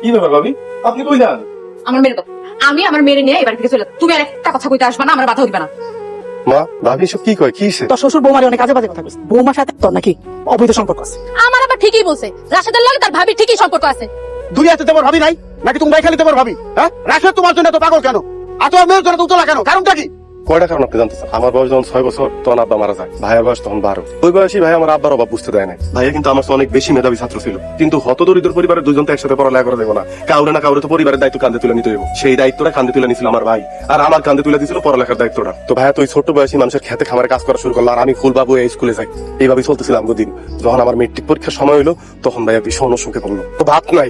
কি ব্যাপার ভাবি, আপনি কই যান? আমার মেরে দাও। আমি আমার মেরে নিয়ে এবার থেকে চলে যাবো। তুমি আর একটা কথা কইতে আসবা না, আমার বাধা দিবা না। মা, ভাবি সব কি কয়? কি হইছে? তোর শ্বশুর বৌমারে অনেক আজে বাজে কথা কইছে। বৌমার সাথে তোর নাকি অবৈধ সম্পর্ক আছে। আমার আবার ঠিকই বলছে, রাশেদের লাগে তার ভাবির ঠিকই সম্পর্ক আছে। দুনিয়াতে তোমার ভাবি নাই নাকি? তুমি খালি তোমার ভাবি? হ্যাঁ, রাশেদ তোমার জন্য এত পাগল কেন? আর তোমার মেয়ের জন্য উতলা কেন? কারণটা কি? কয়টা কারণ আপনি জানতেছেন? আমার বয়স যখন 6 বছর তখন আব্বা মারা যায়, ভাইয়ের বয়স তখন 12। ওই বয়সী ভাই আমার আব্বার অভাব বুঝতে দেয় না। ভাইয়া কিন্তু আমার চেয়ে অনেক বেশি মেধাবী ছাত্র ছিল, কিন্তু হতদরিদ্র পরিবারের দুজন তো একসাথে পড়ালেখা করা যাবে না। কাউরে না কাউরে তো পরিবারের দায়িত্ব কাঁধে তুলে নিতে হইব। সেই দায়িত্বটা কাঁধে তুলে নিছিল আমার ভাই, আর আমার কাঁধে তুলে দিয়েছিল পড়ালেখার দায়িত্বটা। তো ভাইয়া তো ওই ছোট্ট বয়সী মানুষের খেতে খামারে কাজ করা শুরু করলো, আর আমি ফুলবাবু এই স্কুলে যাই। এইভাবেই চলতেছিলাম দিন। যখন আমার মেট্রিক পরীক্ষার সময় হলো তখন ভাইয়া ভীষণ অসুখে পড়লো। তো ভাত নাই,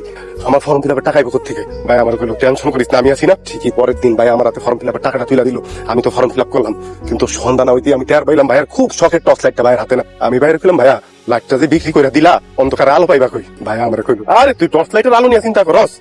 আমার ফর্ম ফিল আপের টাকা কোথা থেকে? ভাই আমার কইলো টেনশন করিস না, আমি আছি না। ঠিকই পরের দিন ভাই আমার হাতে ফর্ম ফিল আপের টাকাটা তুলে দিল। আমি তো ফর্ম ফিল আপ করলাম, কিন্তু সন্ধ্যা না হইতে আমি টের পাইলাম ভাইয়ের খুব শখের টর্চ লাইটটা ভাইয়ের হাতে না। আমি বাইরে কইলাম, ভাইয়া লাইটটা যে বিক্রি করে দিলা অন্ধকারে আলো পাইবা কই? ভাইয়া আমার কইল, আরে তুই টর্চ লাইটের আলো নিয়ে চিন্তা করস?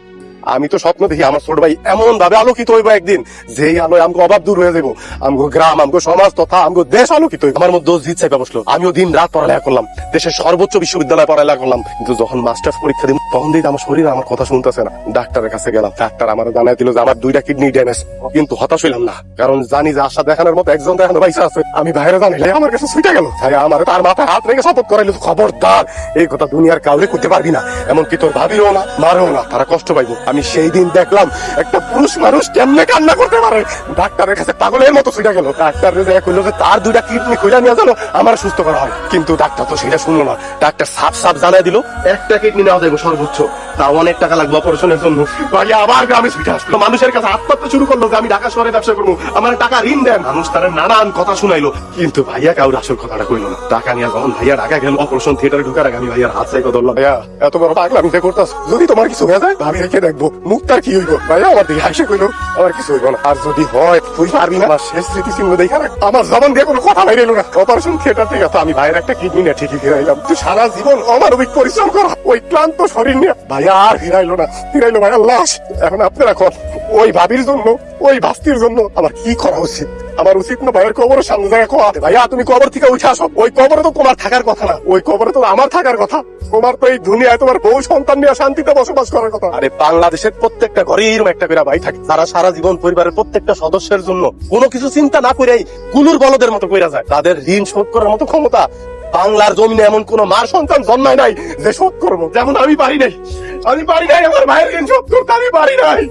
আমি তো স্বপ্ন দেখি আমার ছোট ভাই এমন ভাবে আলোকিত হইব একদিন, যেই আলোয় আমগো অভাব দূর হয়ে যাবো, আমগো গ্রাম, আমগো সমাজ তথা আমগো দেশ আলোকিত হইব। আমার মধ্যে জিত চাইবা বসলো। আমিও দিন রাত পড়ালেখা করলাম, দেশের সর্বোচ্চ বিশ্ববিদ্যালয়ে পড়ালেখা করলাম, কিন্তু যখন মাস্টার্স পরীক্ষা দিই তখন দেখি আমার শরীর আমার কথা শুনতেছে না। ডাক্তারের কাছে গেলাম, ডাক্তার আমার জানাই দিল যে আমার 2টা কিডনি ড্যামেজ। কিন্তু হতাশ হইলাম না, কারণ জানি যে আশা দেখানোর মতো একজন দেখানো পয়সা আছে। আমি বাইরে জানিলে আমার কাছে ছুটে গেল। তাই আমার তার মাথায় হাত রেখে শপথ করাইলো, খবরদার এই কথা দুনিয়ার কাউরে করতে পারবি না, এমনকি তোর ভাবিও না, মারেও না, তারা কষ্ট পাইবো। আমি সেই দিন দেখলাম একটা পুরুষ মানুষ কেমনে কান্না করতে পারে। ডাক্তারের কাছে পাগলের মতো ছুটে গেল। ডাক্তার কইলো যে তার 2টা কিডনি খুলে নিয়ে জানো আমার সুস্থ করা হয়, কিন্তু ডাক্তার তো সেটা শুনলো না। ডাক্তার সাফ সাফ জানাই দিল একটা কিডনি নেওয়া যাবে সর্বোচ্চ, তাও অনেক টাকা লাগবে অপারেশনের জন্য। ভাই আবার গ্রামে ছুটে আসলো, মানুষের কাছে আত্মহত্যা শুরু করলো যে আমি ঢাকা শহরে ব্যবসা করবো, আমার টাকা ঋণ দেন। মানুষ তারা নানান কথা শুনাইলো, কিন্তু ভাইয়া কাউর আসল কথাটা কইলো না। টাকা নিয়ে যখন ভাইয়া ঢাকা গেল, অপারেশন থিয়েটারে ঢুকার আগে আমি ভাইয়ার হাত চাইকে ধরলাম, ভাইয়া এত বড় পাগলামি করতাস, যদি তোমার কিছু হয়ে যায় ভাবি রেখে দেখবো, মুখ তার কি হইব? ভাইয়া আমার দিকে হাসি কইলো, আমার কিছু হইব না, আর যদি হয় তুই পারবি না। আমার শেষ স্মৃতি চিহ্ন দেখা রাখ, আমার জবান দিয়ে কোনো কথা বাইরে এলো না। অপারেশন থিয়েটার থেকে তো আমি ভাইয়ের একটা কিডনি নিয়ে ঠিকই ফিরাইলাম। তুই সারা জীবন অমানবিক পরিশ্রম করা ওই ক্লান্ত শরীর নিয়ে ভাইয়া আর ফিরাইলো না, ফিরাইলো ভাইয়া লাশ। এখন আপনারা কর, ওই ভাবির জন্য, ওই ভাস্তির জন্য আমার কি করা উচিত? আমার উচিত না ভাইয়ের কবরের সামনে জায়গা কোয়া, ভাইয়া তুমি কবর থেকে উঠে আসো। ওই কবরে তো তোমার থাকার কথা না, ওই কবরে তো আমার থাকার কথা। তোমার তো এই দুনিয়ায় তোমার বউ সন্তান নিয়ে শান্তিতে বসবাস করার কথা। আরে বাংলাদেশের প্রত্যেকটা ঘরে এরকম একটা করে ভাই থাকে, তারা সারা জীবন পরিবারের প্রত্যেকটা সদস্যের জন্য কোনো কিছু চিন্তা না করেই কুলুর বলদের মতো কইরা যায়। তাদের ঋণ শোধ করার মতো ক্ষমতা বাংলার জমিনে এমন কোন মার সন্তান জন্মায় নাই যে শোধ করবো, যেমন আমি পারি নাই। আমি পারি নাই আমার ভাইয়ের ঋণ শোধ করতে, আমি পারি নাই।